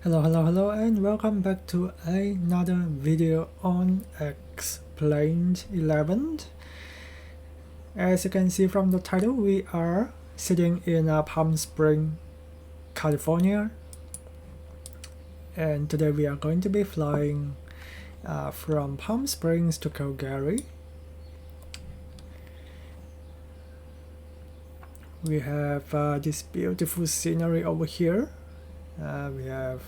Hello, and welcome back to another video on Explained 11. As you can see from the title, we are sitting in Palm Springs, California, and today we are going to be flying from Palm Springs to Calgary. We have this beautiful scenery over here. We have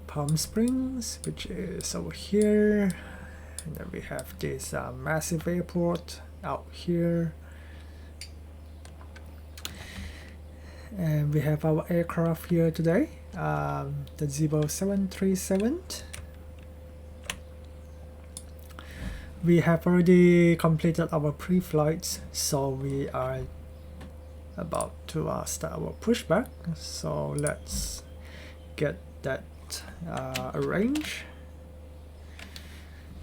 Palm Springs, which is over here, and then we have this massive airport out here, and we have our aircraft here today, the Zibo 737. We have already completed our pre-flights, so we are about to start our pushback, so let's get that arranged.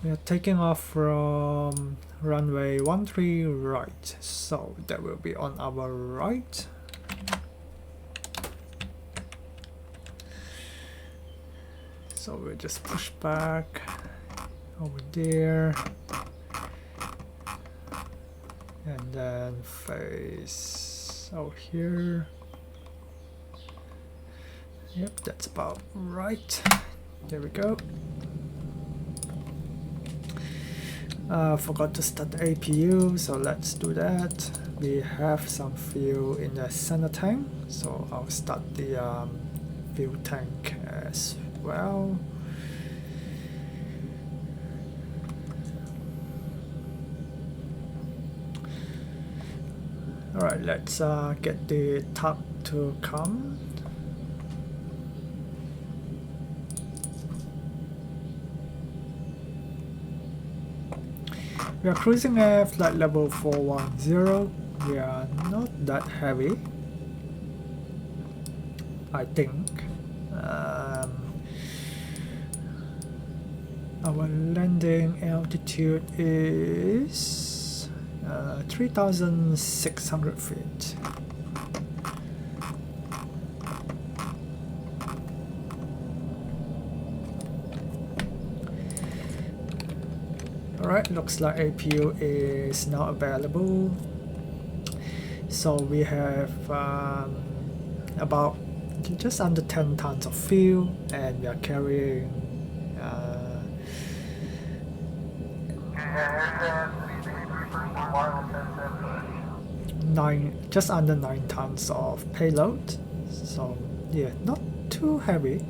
We are taking off from runway 13 right, so that will be on our right. So we'll just push back over there and then face out here. Yep, that's about right. There we go. Forgot to start the APU, so let's do that. We have some fuel in the center tank, so I'll start the fuel tank as well. Alright, let's get the tug to come. We are cruising at flight level 410. We are not that heavy, I think. Our landing altitude is 3,600 feet. Alright, looks like APU is now available. So we have about just under 10 tons of fuel, and we are carrying just under 9 tons of payload. So yeah, not too heavy.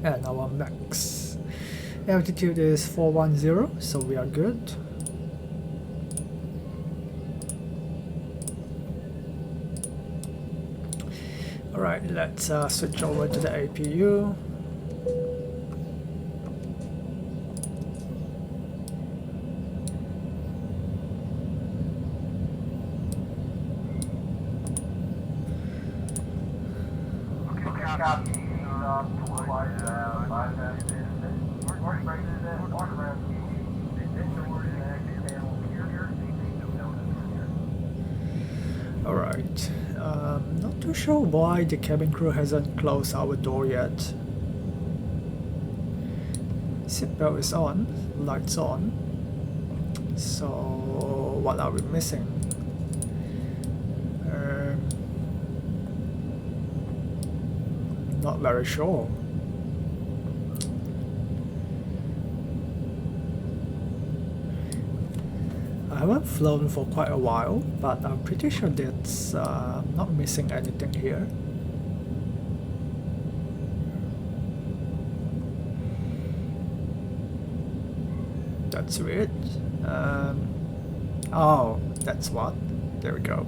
And our max altitude is 410, so we are good. Alright, let's switch over to the APU. Alright, not too sure why the cabin crew hasn't closed our door yet. Seatbelt is on, lights on. So what are we missing? Not very sure. I haven't flown for quite a while, but I'm pretty sure that's not missing anything here. That's weird. Oh, that's what. There we go.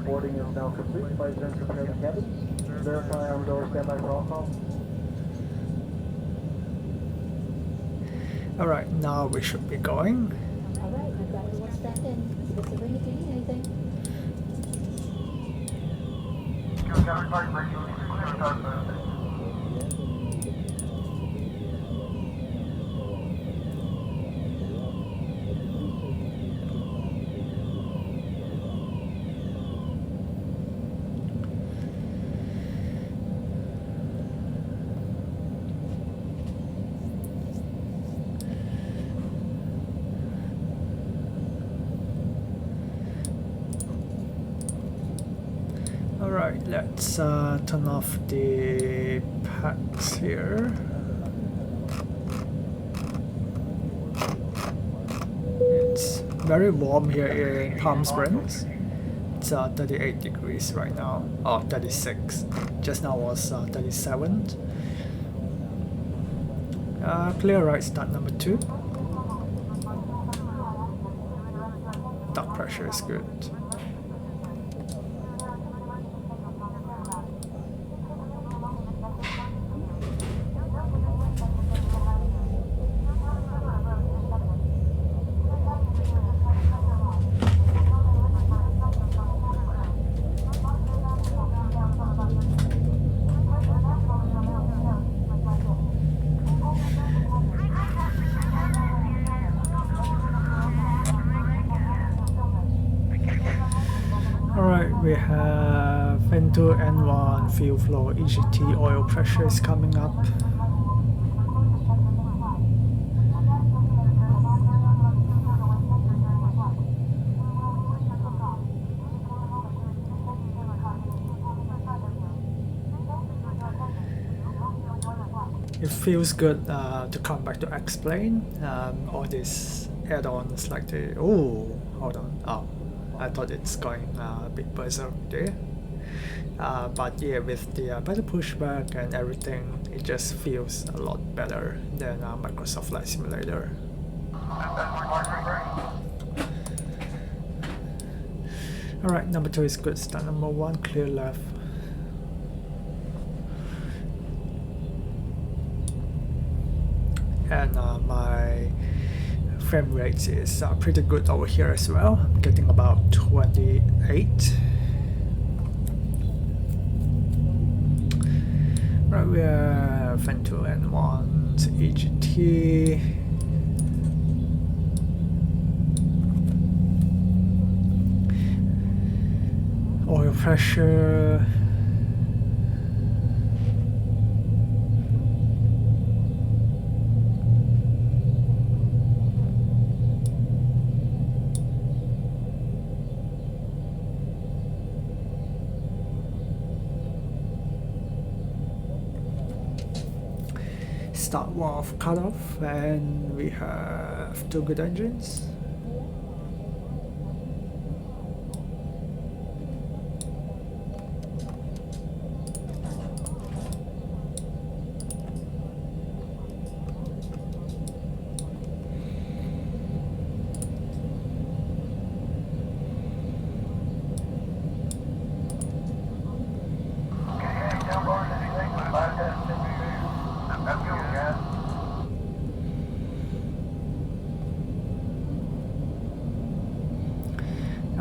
Boarding is now complete. Flight attendants prepare the cabins. Verify our door standby for all calls. Alright, now we should be going. Alright, I've got everyone strapped in. Give us a ring if you need anything. Let's turn off the packs here. It's very warm here in Palm Springs. It's 38 degrees right now. Oh, 36. Just now was 37. Clear right start number 2. Tug pressure is good. We have N2 N1 fuel flow EGT oil pressure is coming up. It feels good to come back to X-Plane. All these add-ons like the hold on. I thought it's going a bit berserk there. But yeah, with the better pushback and everything, it just feels a lot better than Microsoft Flight Simulator. Alright, number 2 is good. Start number 1, clear left. And my frame rate is pretty good over here as well. I'm getting about 28. Right, we have N2 N1 EGT. Oil pressure. Start valve cut off, and we have 2 good engines.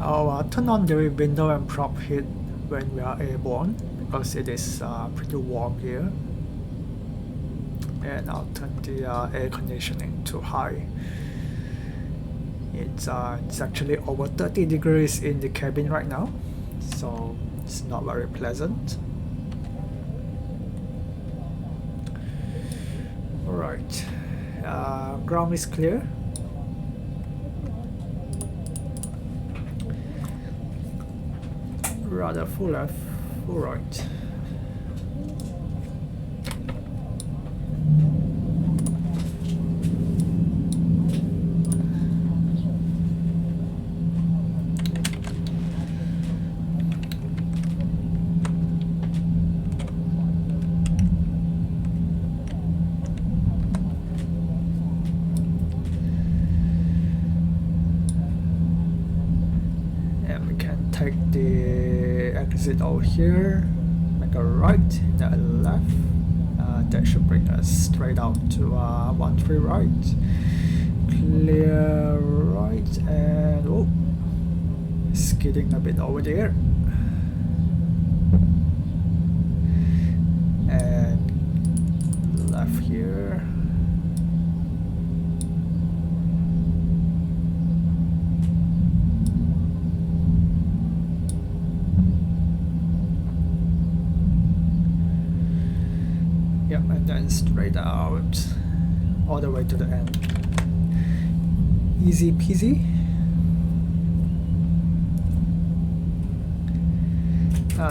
I'll turn on the window and prop heat when we are airborne because it is pretty warm here. And I'll turn the air conditioning to high. It's actually over 30 degrees in the cabin right now, so it's not very pleasant. Alright, ground is clear. Rather full left, full right. And we can take the exit over here, make a right, then a left. That should bring us straight out to 13 right, clear right, and skidding a bit over there, and left here. Yep, and then straight out all the way to the end. Easy peasy.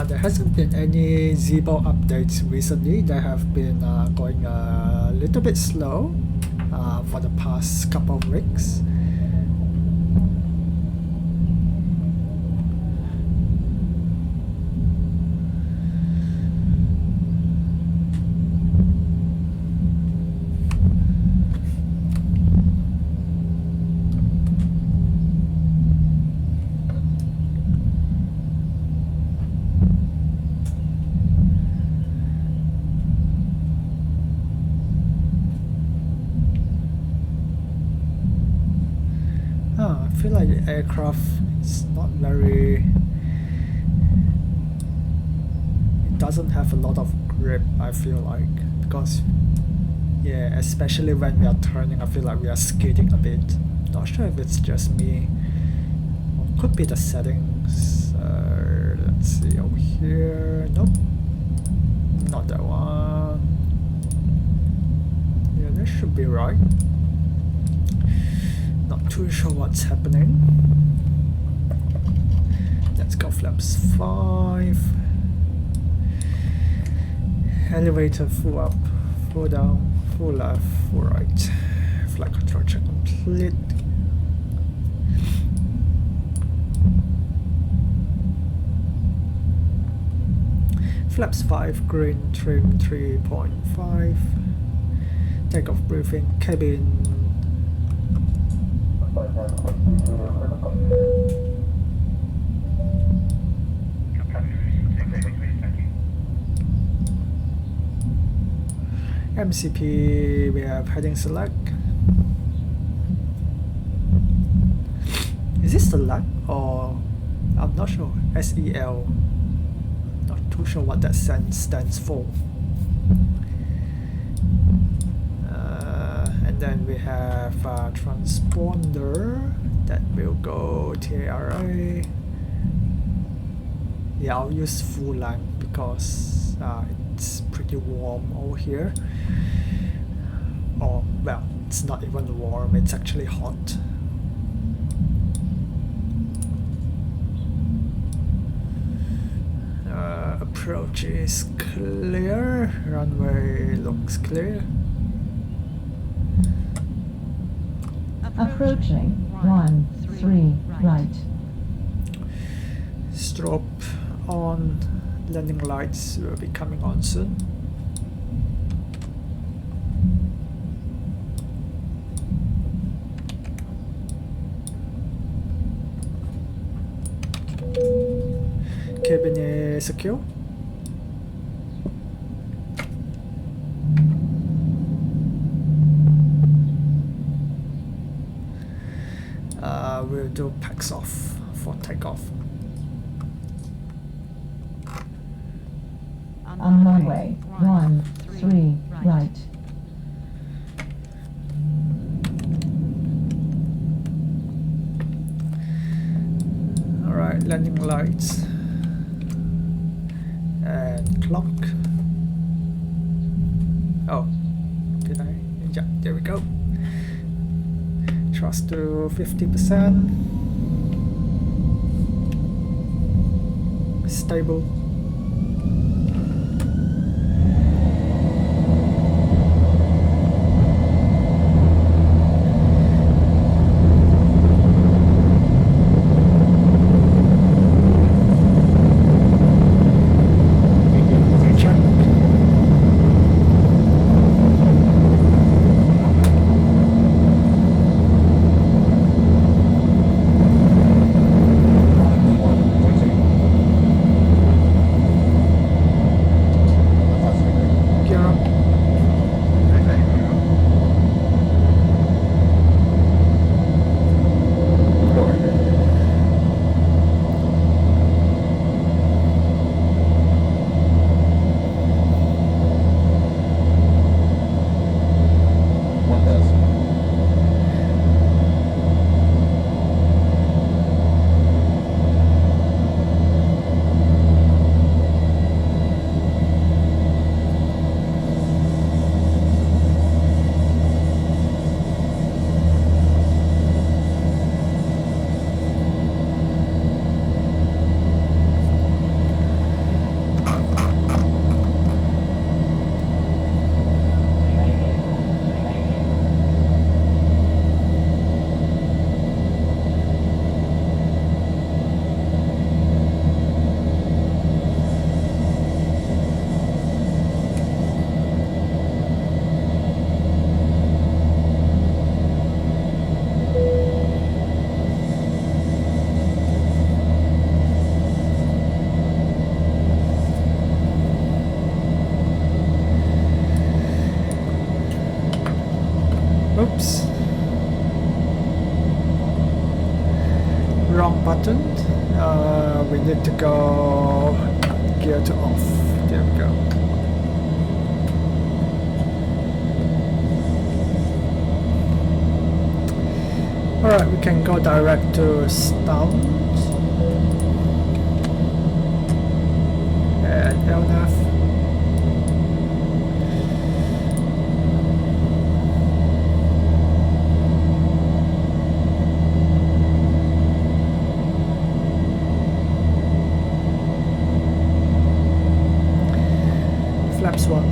There hasn't been any Zibo updates recently. They have been going a little bit slow for the past couple of weeks. I feel like the aircraft is not very... It doesn't have a lot of grip, I feel like, because yeah, especially when we are turning, I feel like we are skidding a bit. Not sure if it's just me, or could be the settings. Let's see over here. Nope, not that one. Yeah, that should be right. Not too sure what's happening. Let's go flaps 5. Elevator full up, full down, full left, full right. Flight control check complete. Flaps 5, green, trim 3.5. Takeoff briefing, cabin. MCP, we have heading select. Is this select or I'm not sure. SEL. Not too sure what that stands for. And then we have a transponder that will go TARA. Yeah, I'll use full length because it's pretty warm over here. Or, well, it's not even warm, it's actually hot. Approach is clear, runway looks clear. Approaching 13 right. Strobe on, landing lights will be coming on soon. Cabin is secure. We'll do packs off for takeoff. On runway 13 right. Alright, landing lights and clock. Oh, did I? Yeah, there we go. Thrust to 50%. Stable. button, we need to go gear to off. There we go. Alright, we can go direct to start and LNAV. Flaps 1.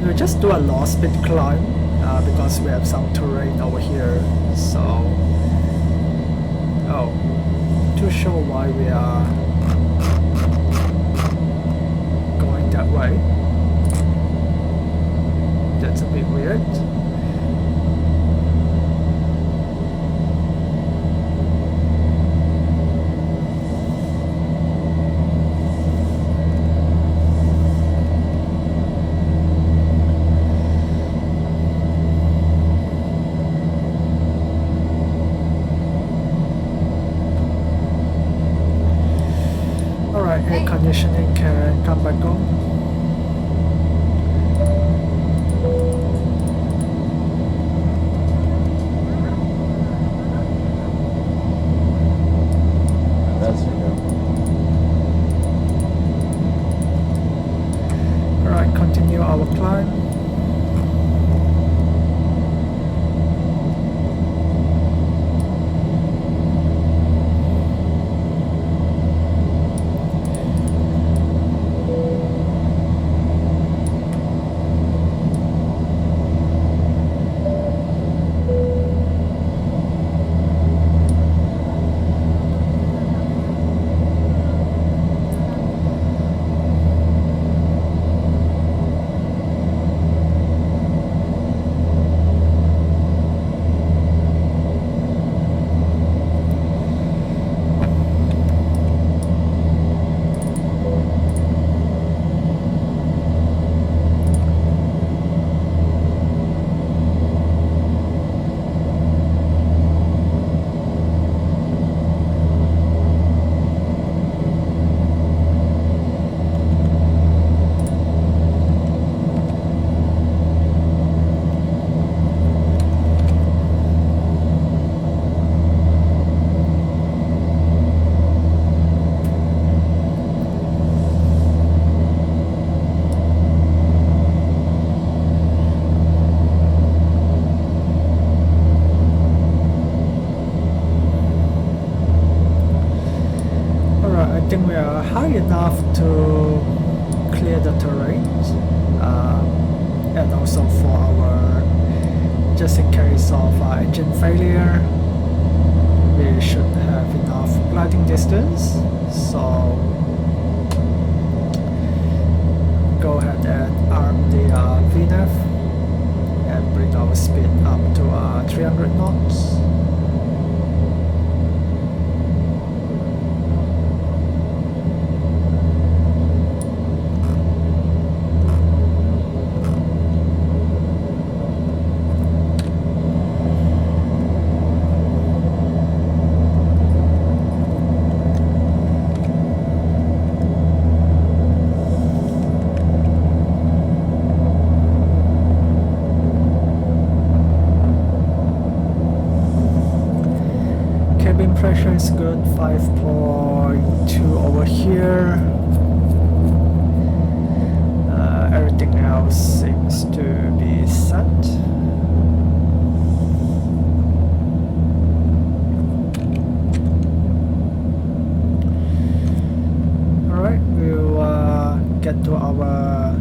We'll just do a low speed climb because we have some terrain over here, so too sure why we are going that way. That's a bit weird. Air conditioning can come back on. That's it. Alright, continue our climb. I think we are high enough to clear the terrain, and also for our, just in case of engine failure, we should have enough gliding distance. So go ahead and arm the VNAV and bring our speed up to 300 knots. Pressure is good, 5.2 over here. Everything else seems to be set. Alright, we'll get to our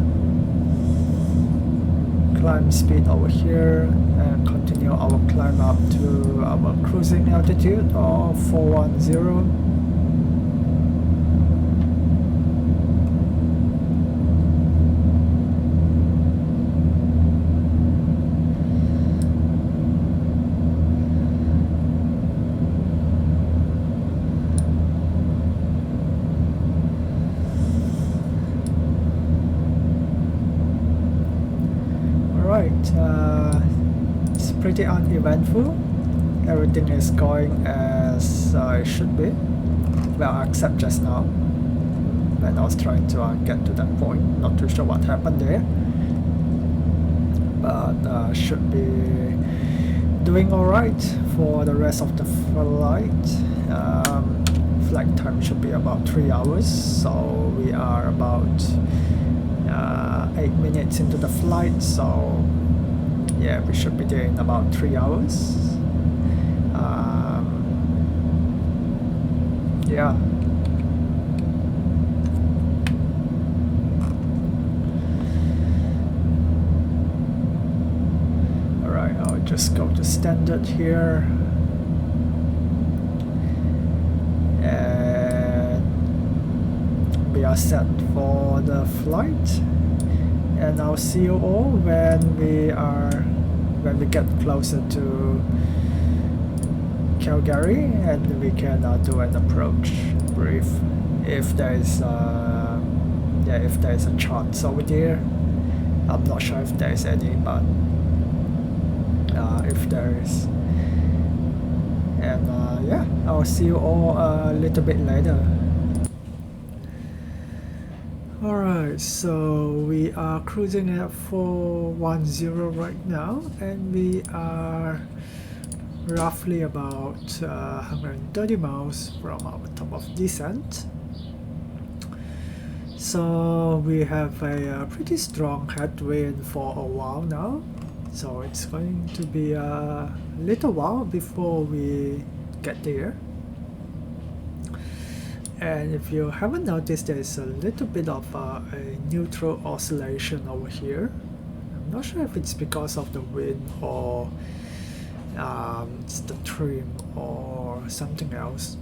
climb speed over here and continue our climb up to our cruising altitude of 410. it's pretty uneventful. Everything is going as it should be. Well, except just now when I was trying to get to that point. Not too sure what happened there, but should be doing alright for the rest of the flight. Flight time should be about 3 hours, so we are about 8 minutes into the flight, so yeah, we should be there in about 3 hours. Yeah. Alright, I'll just go to standard here. And we are set for the flight. And I'll see you all when we get closer to Calgary, and we can do an approach brief if there is a chance over there. I'm not sure if there is any, but if there is, and yeah, I'll see you all a little bit later. Alright, so we are cruising at 410 right now, and we are roughly about 130 miles from our top of descent. So we have a pretty strong headwind for a while now, so it's going to be a little while before we get there. And if you haven't noticed, there's a little bit of a neutral oscillation over here. I'm not sure if it's because of the wind or it's the trim or something else.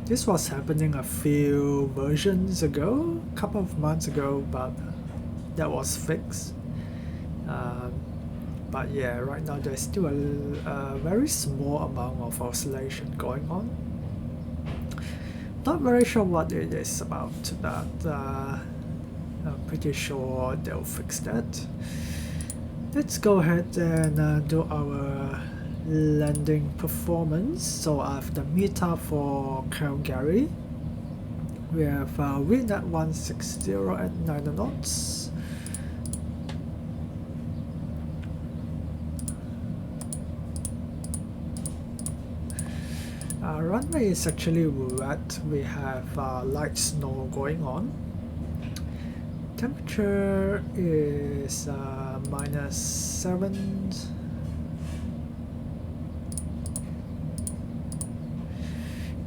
This was happening a few versions ago, a couple of months ago, but that was fixed. But yeah, right now there's still a very small amount of oscillation going on. Not very sure what it is about, but I'm pretty sure they'll fix that. Let's go ahead and do our landing performance. So after meetup for Calgary, we have wind at 160 at 9 knots. Runway is actually wet. We have light snow going on. Temperature is -7.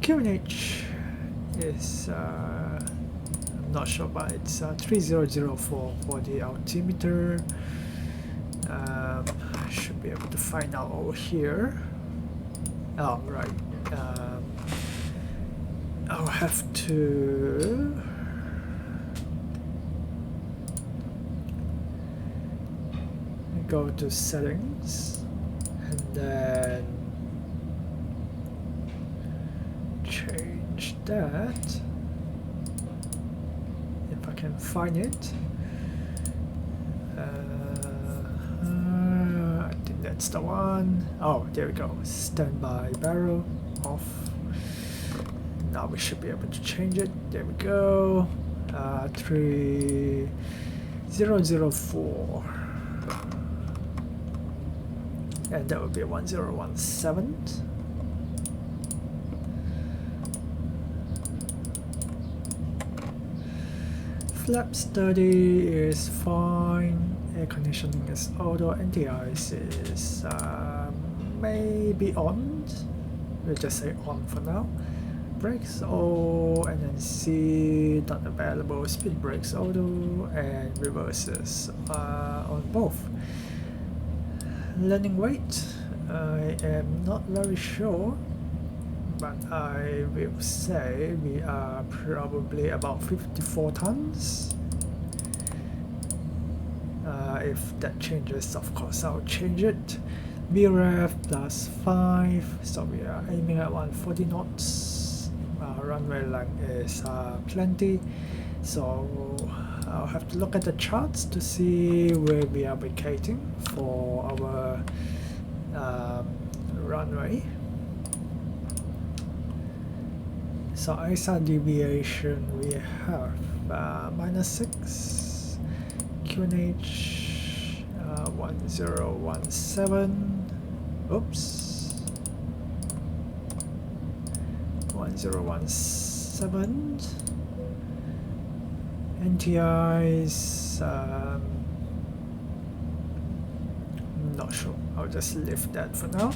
QNH is I'm not sure, but it's 3004 for the altimeter. I should be able to find out over here. Oh, right. I'll have to go to settings and then change that if I can find it. I think that's the one. Oh, there we go. Standby barrel off. Now we should be able to change it. There we go. 3004. And that would be 1017. Flaps 30 is fine. Air conditioning is auto. Anti-ice is maybe on. We'll just say on for now. Brakes O, and then C not available. Speed brakes auto, and reverses on both. Landing weight, I am not very sure, but I will say we are probably about 54 tons. If that changes, of course I'll change it. BRF +5, so we are aiming at 140 knots. Runway length is plenty. So I'll have to look at the charts to see where we are vacating for our runway. So ISA deviation we have -6, QNH 1017, oops, 1017, NTI's not sure, I'll just leave that for now.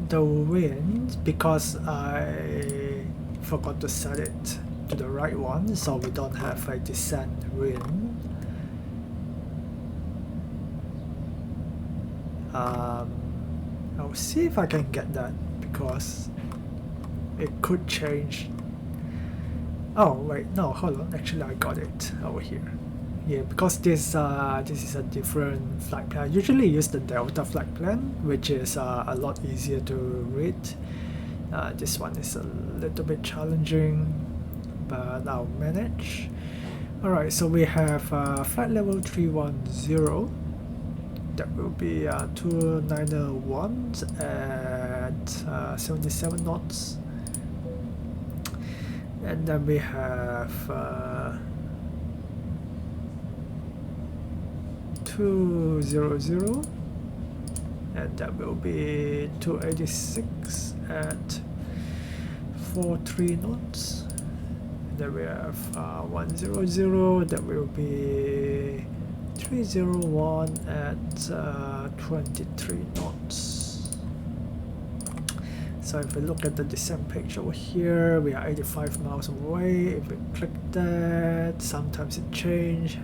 The wind, because I forgot to set it to the right one, so we don't have a descent wind. I'll see if I can get that, because it could change. Oh wait, no, hold on, actually I got it over here. Yeah, because this is a different flight plan. I usually use the Delta flight plan, which is a lot easier to read. This one is a little bit challenging, but I'll manage. Alright, so we have flight level 310. That will be 291 at 77 knots. And then we have 200, and that will be 286 at 43 knots. And then we have 100, that will be 301 at 23 knots. So if we look at the descent page over here, we are 85 miles away. If we click that, sometimes it changes.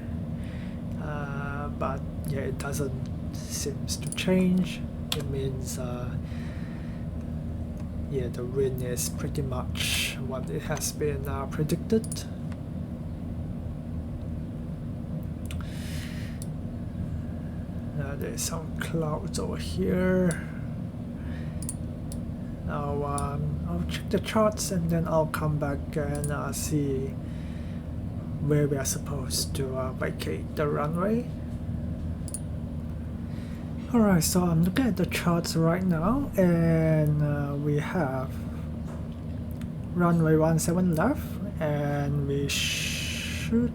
But yeah, it doesn't seems to change. It means yeah, the wind is pretty much what it has been predicted. There's some clouds over here. I'll check the charts and then I'll come back and see where we are supposed to vacate the runway. Alright, so I'm looking at the charts right now, and we have runway 17 left, and we should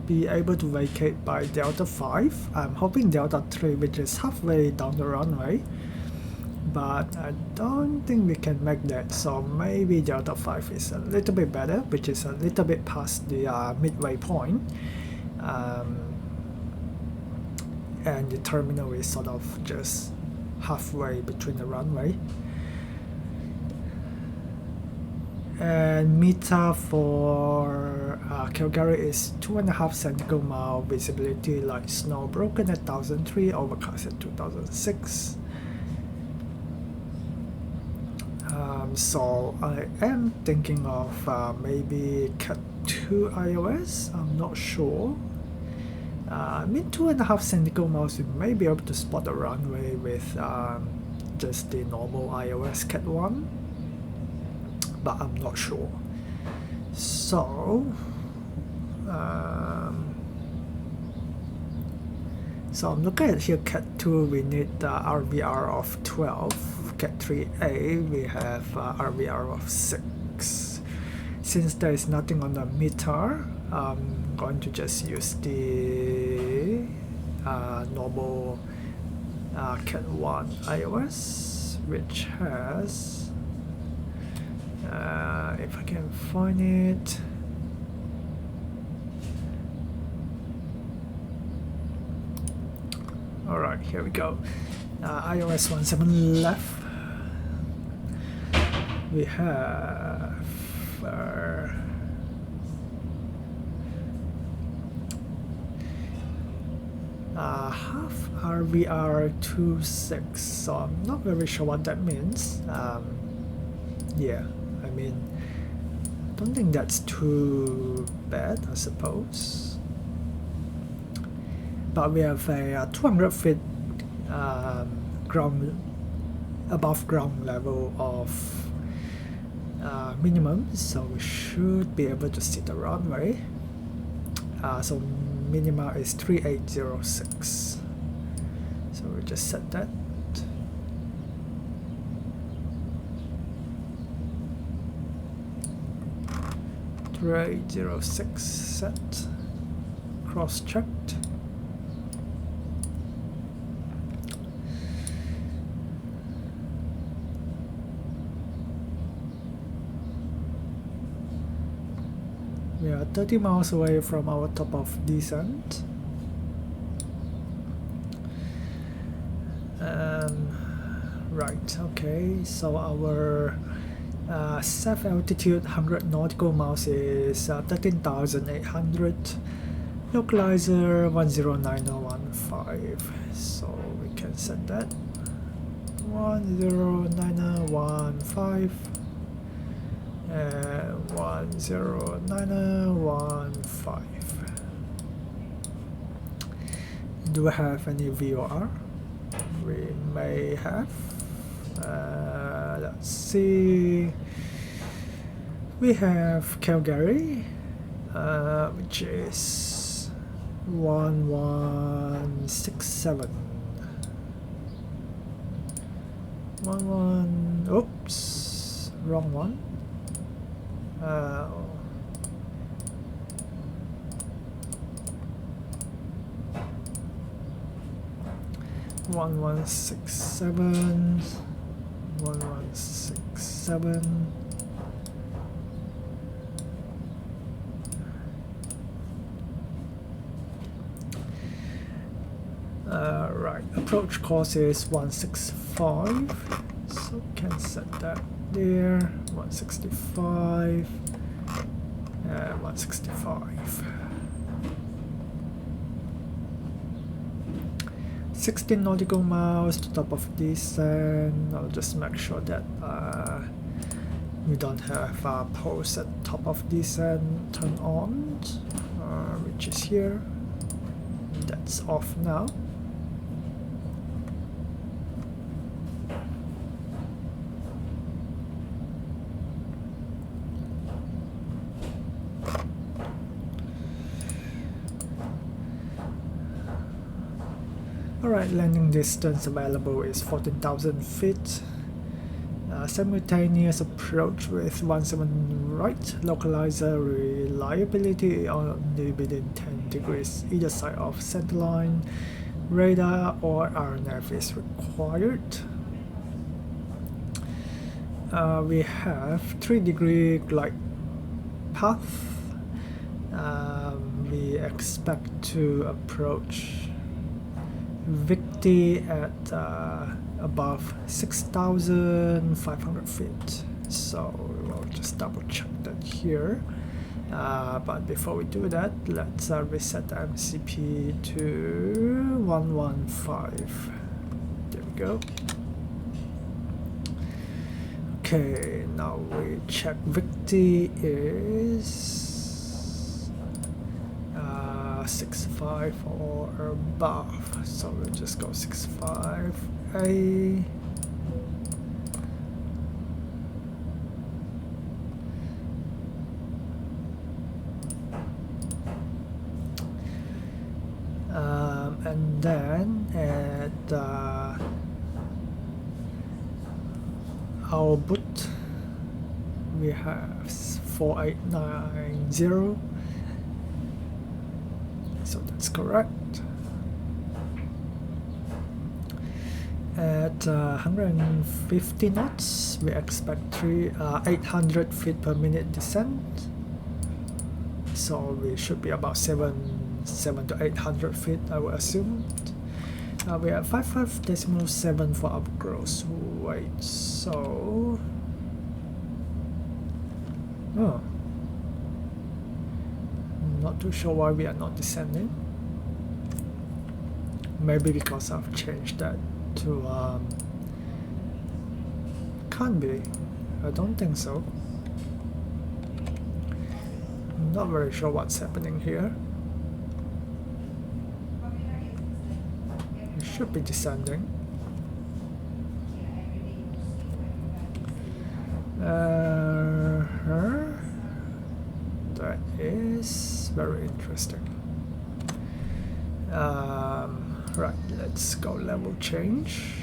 be able to vacate by Delta 5. I'm hoping Delta 3, which is halfway down the runway, but I don't think we can make that, so maybe Delta 5 is a little bit better, which is a little bit past the midway point. And the terminal is sort of just halfway between the runway. And META for Calgary is 2.5 nautical mile, visibility like snow broken at 1003, overcast at 2006. So I am thinking of maybe Cat 2 iOS, I'm not sure. I mean 2.5 nautical miles, you may be able to spot the runway with just the normal iOS Cat 1, but I'm not sure. So so I'm looking at here, Cat 2 we need RVR of 12, Cat 3A we have RVR of 6. Since there is nothing on the meter, I'm going to just use the normal Cat 1 iOS, which has, if I can find it, alright, here we go. iOS 17 left. We have half RVR 26, so I'm not very sure what that means. Yeah, I mean, I don't think that's too bad, I suppose. But we have a 200 feet above ground level of minimum, so we should be able to see the runway. So minima is 3806, so we just set that. Rate 06 set, cross-checked. We are 30 miles away from our top of descent. Right, okay, so our safe altitude 100 nautical miles is 13,800, localizer 109015, so we can set that 109015 and 109015. Do we have any VOR? We may have. Let's see. We have Calgary, which is 1167. Oops, wrong one. 1167. 1167. Right, approach course is 165, so can set that there. 165 and 165. 16 nautical miles to top of descent. I'll just make sure that we don't have pulse at top of descent turn on, which is here. That's off now. Alright, landing distance available is 14,000 feet. Simultaneous approach with 17 right, localizer reliability only within 10 degrees either side of centerline, radar or RNF is required. We have 3-degree glide path. We expect to approach Victi at above 6,500 feet, so we'll just double check that here. But before we do that, let's reset the MCP to 115. There we go. Okay, now we check Victi is 65 or above, so we'll just go 65A. And then at our boot we have 4890, so that's correct. At 150 knots we expect 800 feet per minute descent, so we should be about 7 to 800 feet, I would assume. We are 55.7 for our gross weight, so not too sure why we are not descending. Maybe because I've changed that to can't be, I don't think so. I'm not very sure what's happening here. We should be descending. That's very interesting. Right, let's go level change.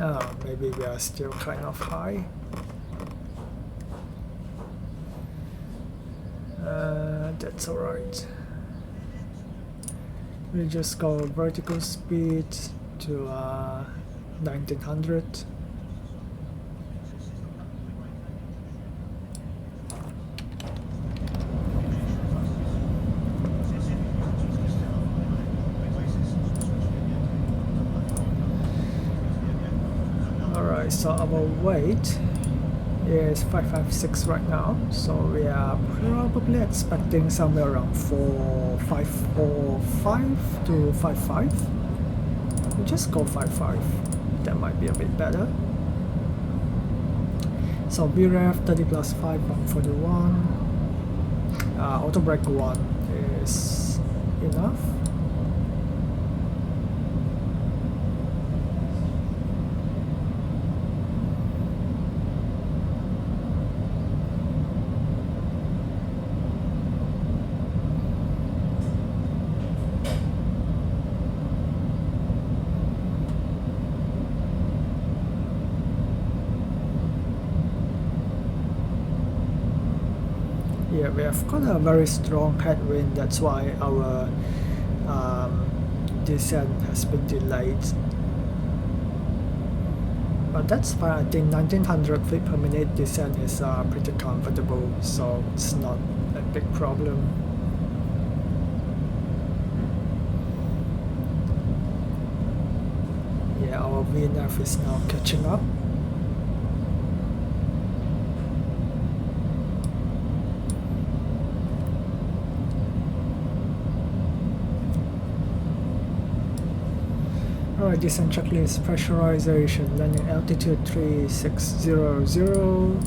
Oh, maybe we are still kind of high. That's alright. We just go vertical speed to 1900. Alright, so our weight is 556 right now, so we are probably expecting somewhere around 545 to 55. We'll just go 55. That might be a bit better. So VREF 30 plus 5, 141. Auto brake 1 is enough. Yeah, we have got a very strong headwind, that's why our descent has been delayed. But that's fine, I think 1900 feet per minute descent is pretty comfortable, so it's not a big problem. Yeah, our VNF is now catching up. Alright, descent checklist, pressurization, landing altitude 3600.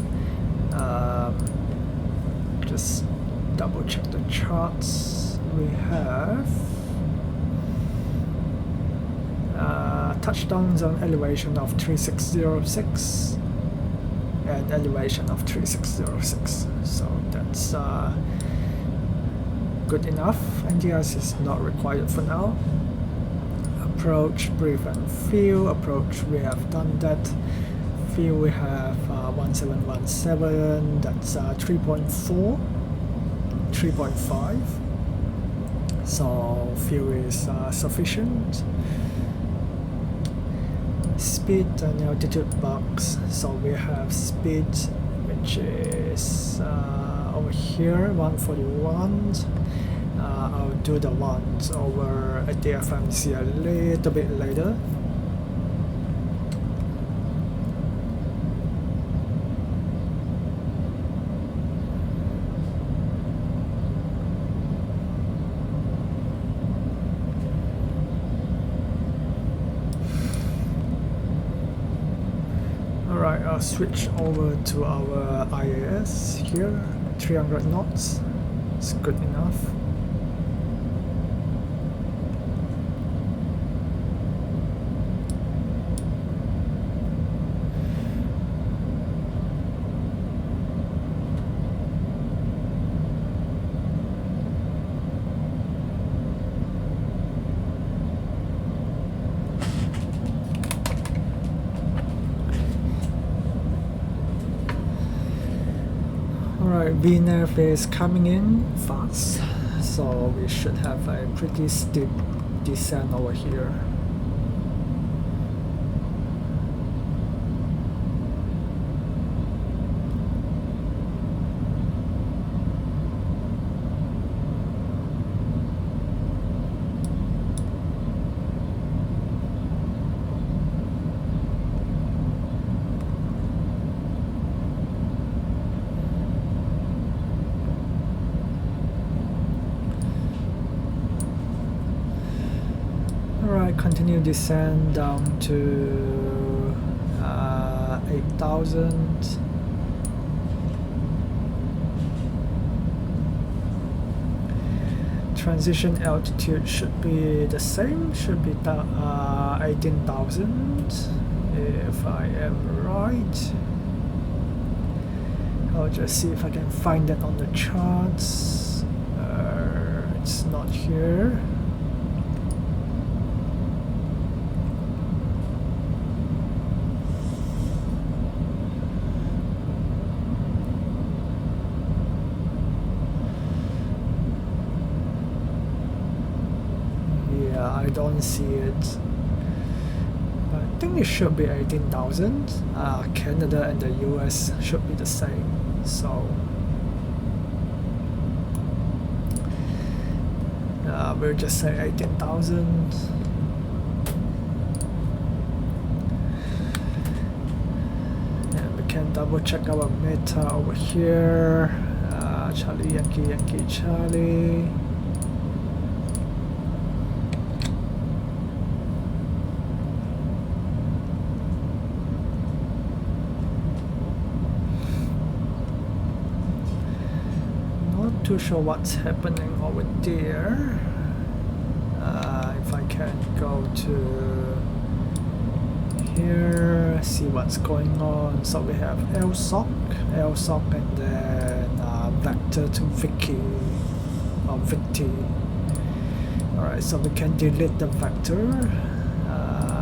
Just double check the charts. We have touchdowns on elevation of 3606 and elevation of 3606. So that's good enough. NDS is not required for now. Approach, brief and feel. Approach, we have done that. Feel, we have 1717, that's 3.4, 3.5. So feel is sufficient. Speed and altitude box. So we have speed, which is over here, 141. I'll do the ones over at the FMC a little bit later. Alright, I'll switch over to our IAS here, 300 knots, it's good enough. Alright, VNF is coming in fast, so we should have a pretty steep descent over here. descend down to 8,000. Transition altitude should be the same, should be 18,000 if I am right. I'll just see if I can find that on the charts. It's not here. I don't see it. I think it should be 18,000. Canada and the US should be the same. So we'll just say 18,000. And we can double check our meta over here. Charlie Yankee Yankee Charlie. Too sure what's happening over there. If I can go to here, see what's going on. So we have LSOC, and then vector to Vicky or Victy. Alright, so we can delete the vector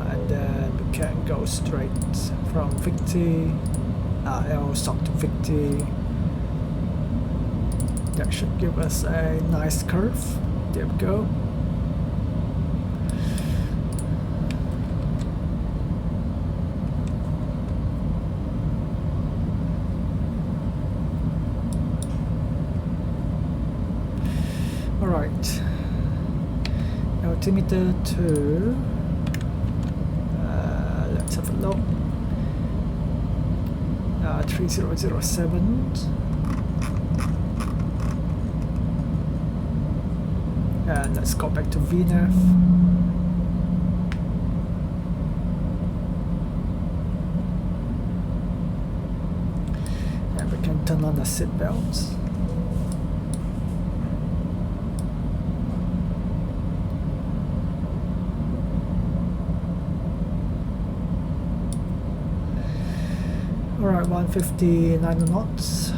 and then we can go straight from Victy, LSOC to Victy. That should give us a nice curve. There we go. Alright. Altimeter 2. Let's have a look. 3007. And let's go back to VNAV. And we can turn on the seat belts. Alright, 159 knots.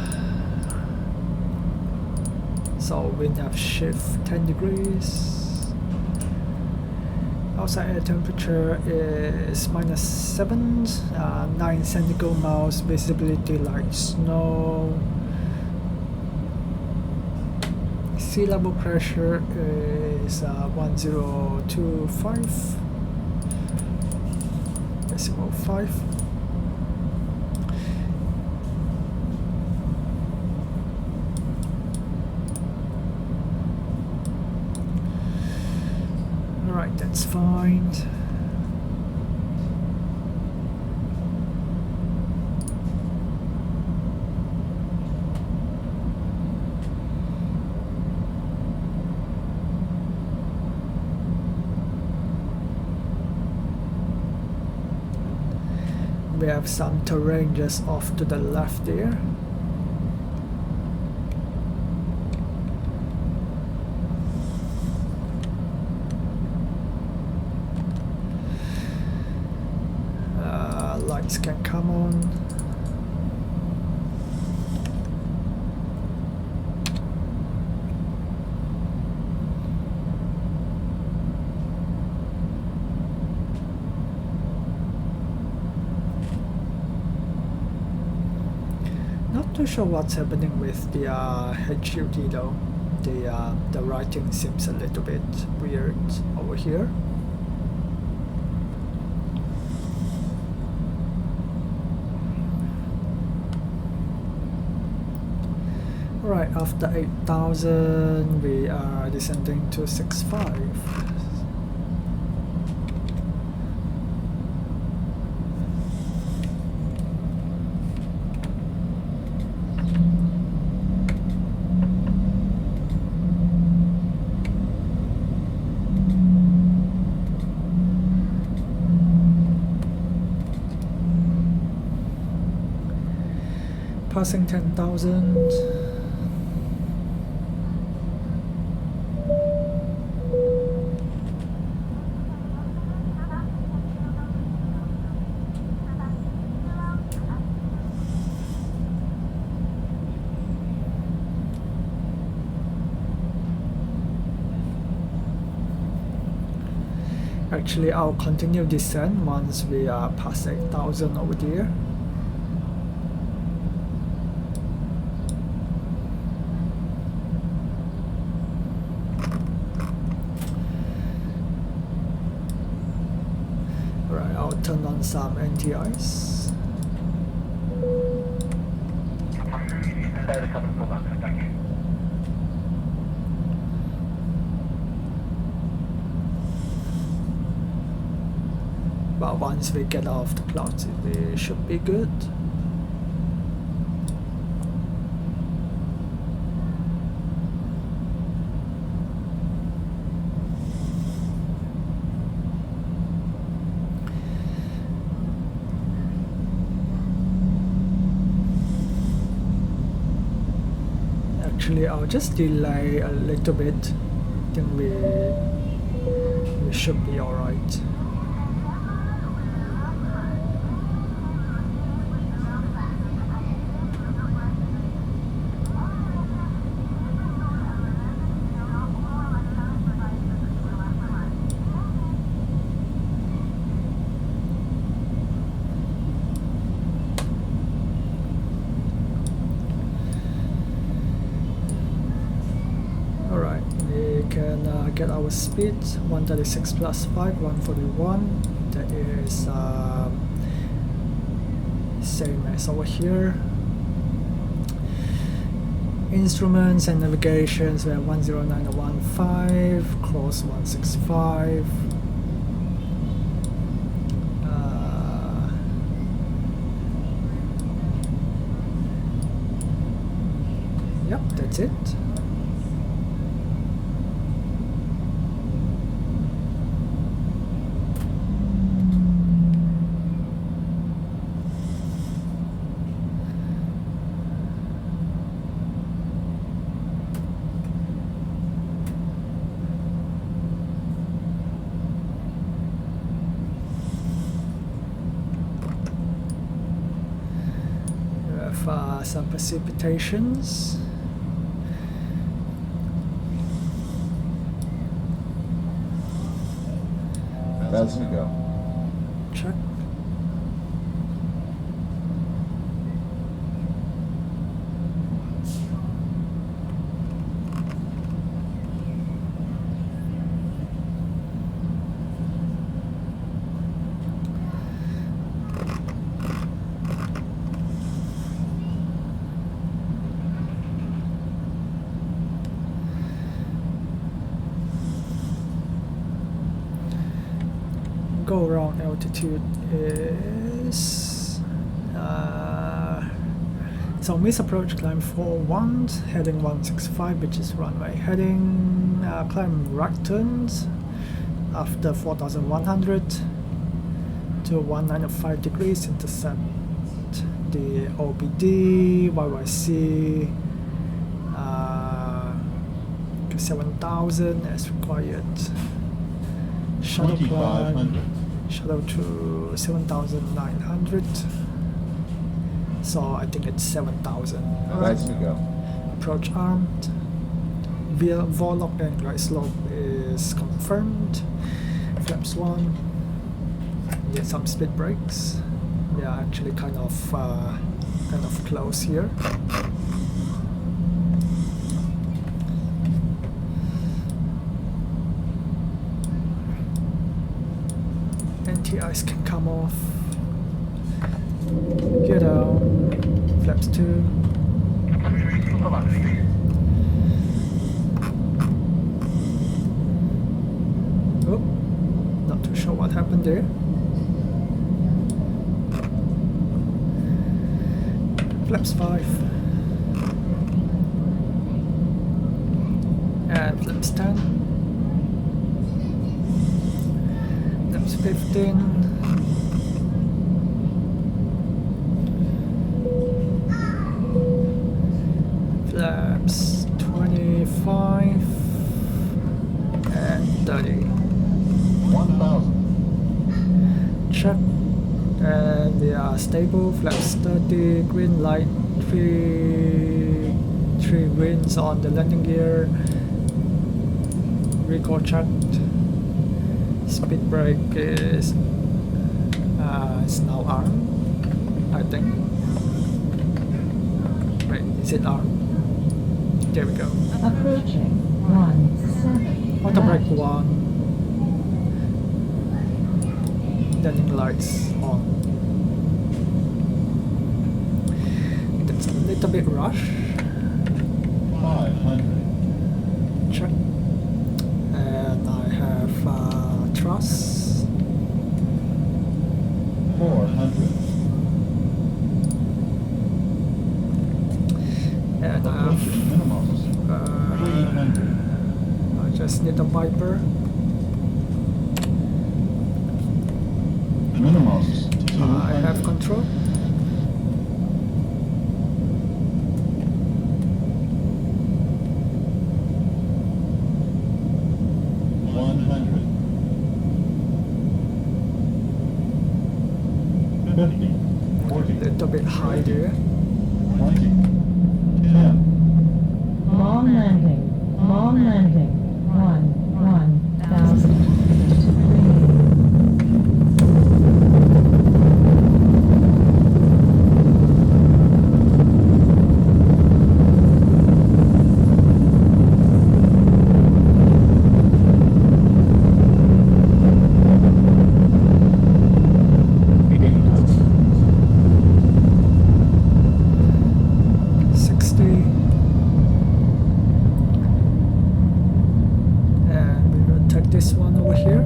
So wind have shift 10 degrees. Outside air temperature is -7, 9 centigrade miles, visibility like snow. Sea level pressure is 1025 decimal 5. Alright, that's fine. We have some terrain just off to the left there. Lights can come on. Not too sure what's happening with the HUD though. The writing seems a little bit weird over here. Right, after 8,000 we are descending to 6.5. Passing 10,000. Actually, I'll continue descent once we are past 8,000 over there. Right, I'll turn on some anti-ice. But once we get off the clouds, we should be good. Actually, I'll just delay a little bit. I think we should be alright. Get our speed 136 plus 5 141. That is same as over here. Instruments and navigations we have 10915, close 165. Yep, that's it. Some precipitations. That's to go. Check. Go around altitude is so miss approach climb 41, heading 165, which is runway heading, climb right turns after 4100 to 195 degrees, intercept the OBD, YYC 7000 as required. Shuttle climb, shuttle to 7,900. So I think it's 7,000. That's to go. Approach armed. Vorlock and right slope is confirmed. Flaps 1. Get some speed brakes. They are actually kind of close here. Anti-ice can come off. Get down. Flaps 2. Oh, not too sure what happened there. Flaps 5. And flaps 10. Flaps 15. stable, flaps steady, green light, three greens on the landing gear, recall checked, speed brake is now armed, I think. Wait, is it armed? There we go. Approaching 17 Auto brake left. 1, landing lights on. That's a little bit rush. 500. Check. And I have thrust. 400. And I Approaching have minimums. 300. I just need a Viper. Minimums. I have 200. control. Little bit high there. 20. 10. Long landing. Long landing. 1,000 feet. 60. And we will take this one over here.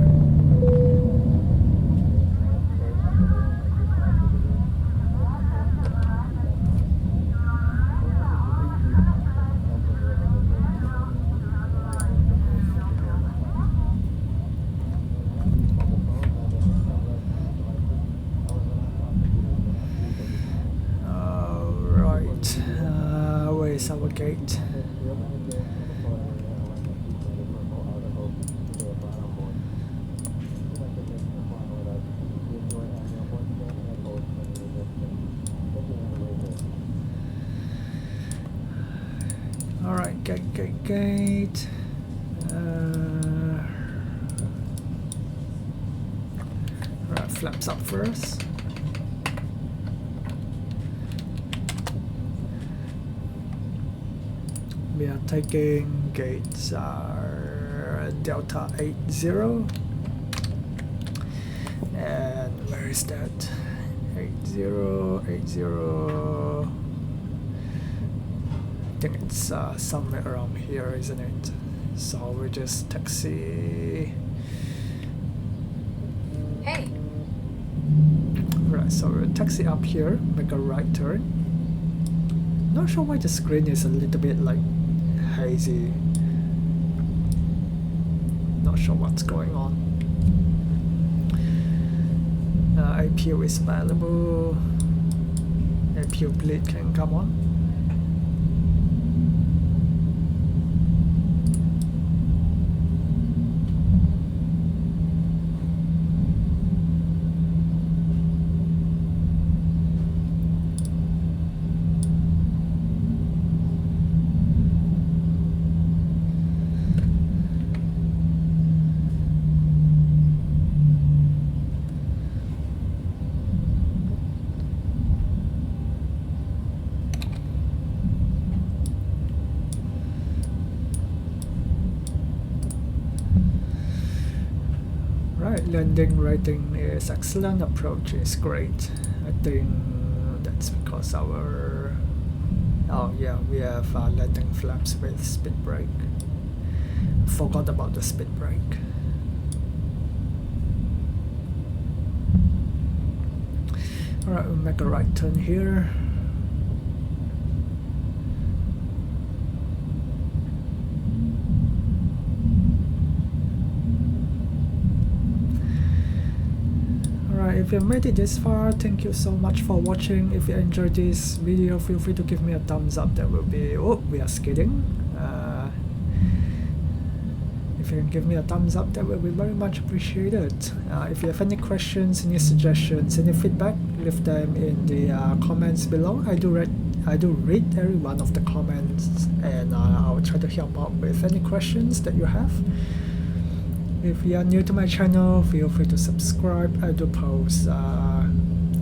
Alright, where is our gate? Alright, gate. Alright, flaps up first. We are taking gates Delta 80. And where is that? 80. I think it's somewhere around here, isn't it? So we just taxi. Hey, Right, so we'll taxi up here, make a right turn. Not sure why the screen is a little bit like hazy. Not sure what's going on. APU is available. APU bleed can come on. Right, landing rating is excellent, approach is great. I think that's because our... Oh yeah, we have landing flaps with speed brake. Forgot about the speed brake. Alright, we'll make a right turn here. If you made it this far, thank you so much for watching. If you enjoyed this video, feel free to give me a thumbs up. That will be... Oh, we are skidding. If you can give me a thumbs up, that will be very much appreciated. If you have any questions, any suggestions, any feedback, leave them in the comments below. I do read every one of the comments, and I'll try to help out with any questions that you have. If you are new to my channel, feel free to subscribe. I do post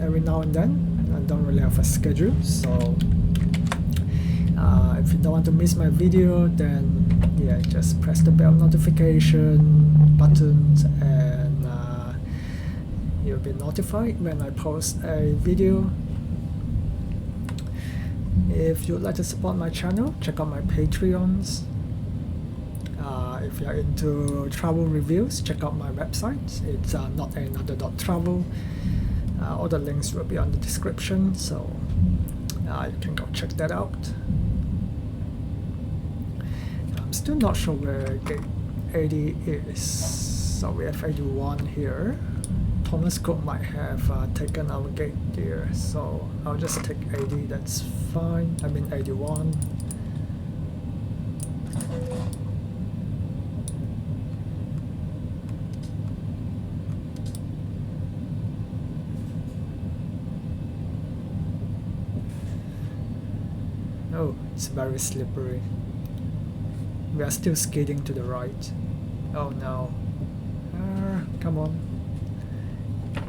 every now and then. I don't really have a schedule, so if you don't want to miss my video, then yeah, just press the bell notification button, and you'll be notified when I post a video. If you'd like to support my channel, check out my Patreons. If you're into travel reviews, check out my website. It's notanother.travel. All the links will be on the description, so you can go check that out. I'm still not sure where gate 80 is, so we have 81 here. Thomas Cook might have taken our gate here, so I'll just take 80, that's fine. I mean 81. Oh, it's very slippery. We are still skating to the right. Oh no. Come on.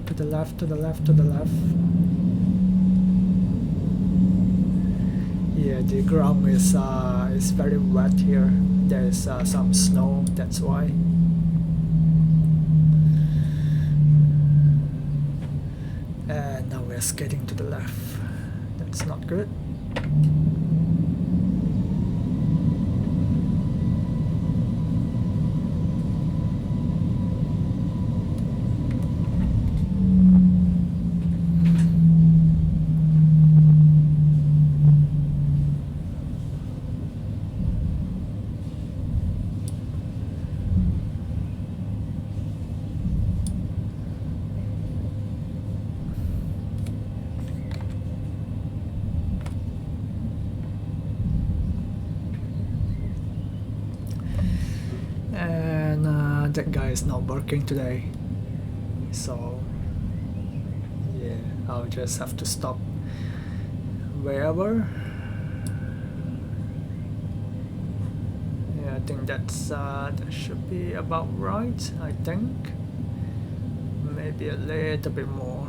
To the left, to the left, to the left. Yeah, the ground is very wet here. There's some snow, that's why. And now we're skating to the left. That's not good. That guy is not working today, so yeah, I'll just have to stop wherever. Yeah, I think that should be about right. I think maybe a little bit more.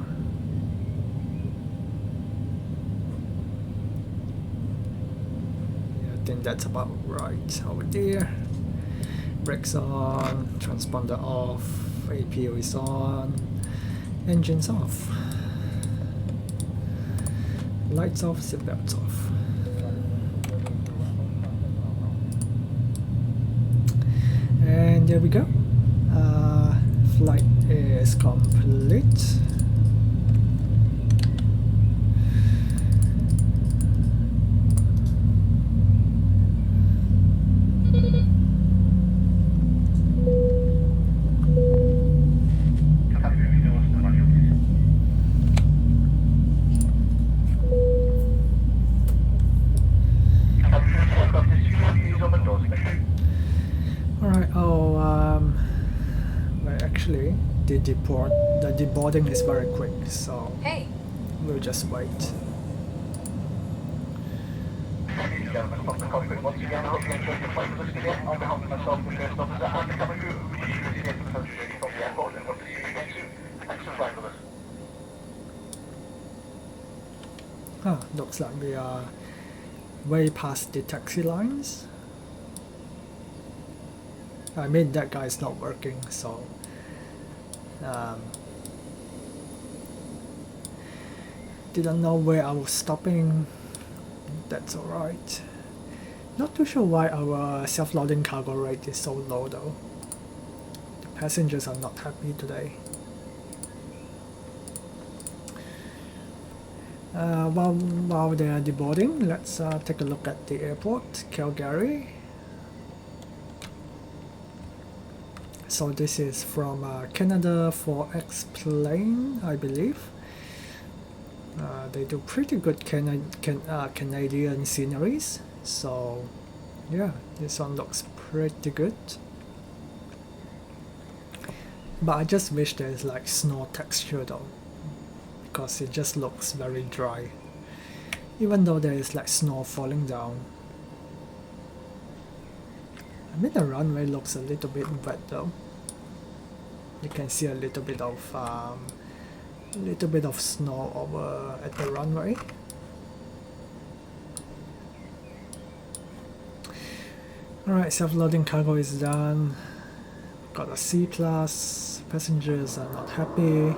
Yeah, I think that's about right over there. Brakes on, transponder off, APO is on, engines off, lights off, seatbelts off. And there we go. Flight is complete. Actually, the deboarding is very quick, so we'll just wait. Looks like we are way past the taxi lines. I mean, that guy is not working, so didn't know where I was stopping. That's alright. Not too sure why our self-loading cargo rate is so low though. The passengers are not happy today. While they are deboarding, let's take a look at the airport, Calgary. So this is from Canada 4X plane, I believe. They do pretty good Canadian sceneries, so yeah, this one looks pretty good. But I just wish there's like snow texture though, because it just looks very dry, even though there is like snow falling down. I mean, the runway looks a little bit wet though. You can see a little bit of snow over at the runway. Alright, self-loading cargo is done. Got a C+, passengers are not happy.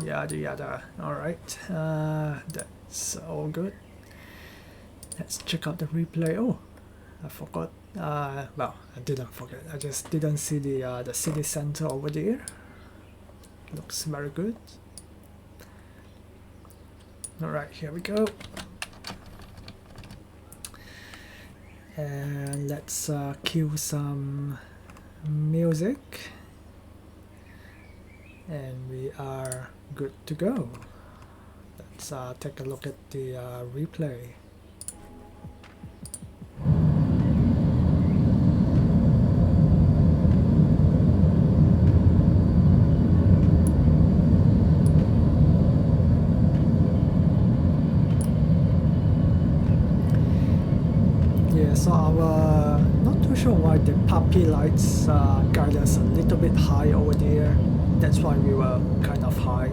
Yada yada. Alright, that's all good. Let's check out the replay. Oh, I forgot. Well, I didn't forget. I just didn't see the city center over there. Looks very good. Alright, here we go. And let's cue some music. And we are good to go. Let's take a look at the replay. So our, not too sure why the puppy lights guide us a little bit high over there. That's why we were kind of high.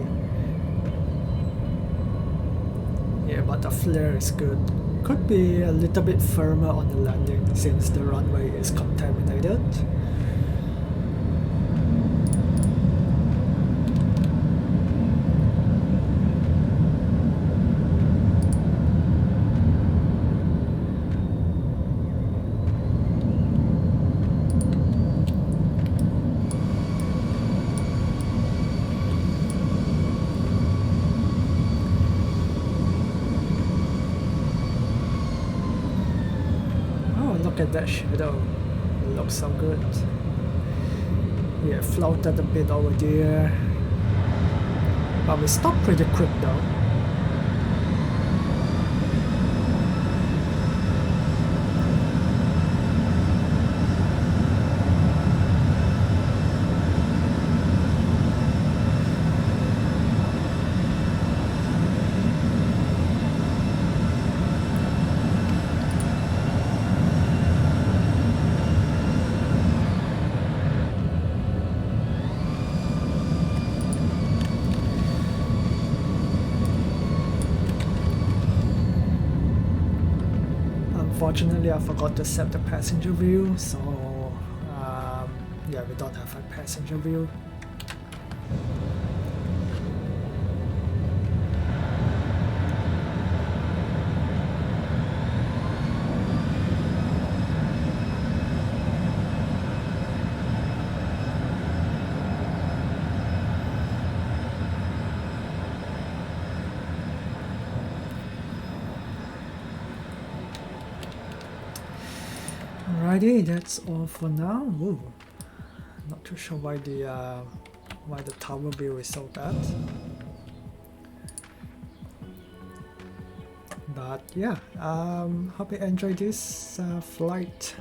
Yeah, but the flare is good. Could be a little bit firmer on the landing since the runway is contaminated. Look at that shadow, it looks so good. Yeah, floated a bit over there, but we stopped pretty quick though. Unfortunately, I forgot to set the passenger view, so yeah, we don't have a passenger view. Alrighty, that's all for now. Whoa. Not too sure why the tower view is so bad. But yeah, hope you enjoyed this flight.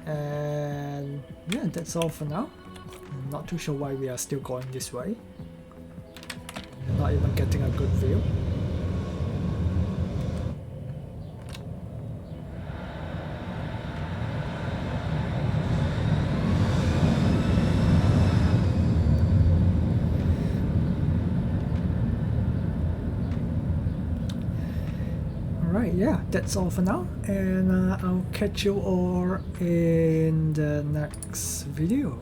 And yeah, that's all for now. I'm not too sure why we are still going this way. Not even getting a good view. Alright, yeah, that's all for now, and I'll catch you all in the next video.